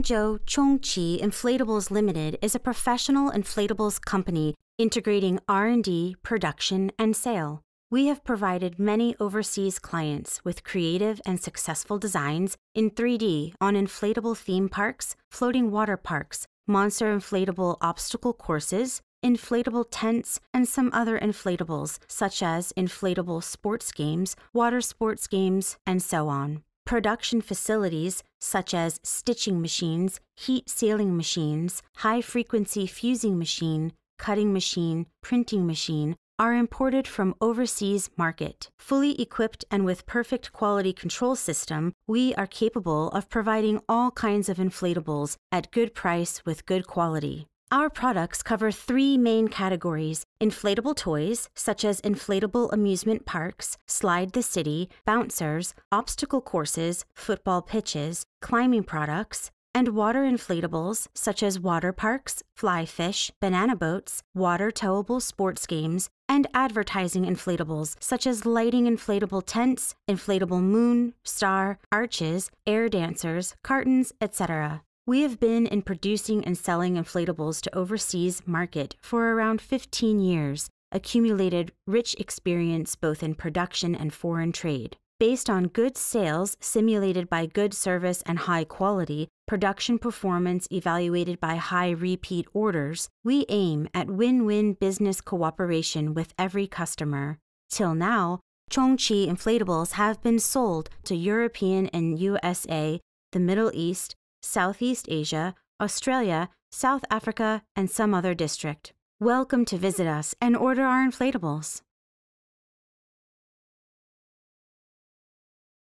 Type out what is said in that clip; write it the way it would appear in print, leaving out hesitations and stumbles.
Chongqi Inflatables Limited is a professional inflatables company integrating R&D, production, and sale. We have provided many overseas clients with creative and successful designs in 3D on inflatable theme parks, floating water parks, monster inflatable obstacle courses, inflatable tents, and some other inflatables such as inflatable sports games, water sports games, and so on. Production facilities such as stitching machines, heat sealing machines, high-frequency fusing machine, cutting machine, printing machine, are imported from overseas market. Fully equipped and with perfect quality control system, we are capable of providing all kinds of inflatables at good price with good quality. Our products cover 3 main categories: inflatable toys, such as inflatable amusement parks, Slide the City, bouncers, obstacle courses, football pitches, climbing products, and water inflatables, such as water parks, fly fish, banana boats, water towable sports games, and advertising inflatables, such as lighting inflatable tents, inflatable moon, star, arches, air dancers, cartons, etc. We have been in producing and selling inflatables to overseas market for around 15 years, accumulated rich experience both in production and foreign trade. Based on good sales simulated by good service and high quality, production performance evaluated by high repeat orders, we aim at win-win business cooperation with every customer. Till now, Chongqi Inflatables have been sold to European and USA, the Middle East, Southeast Asia, Australia, South Africa, and some other district. Welcome to visit us and order our inflatables.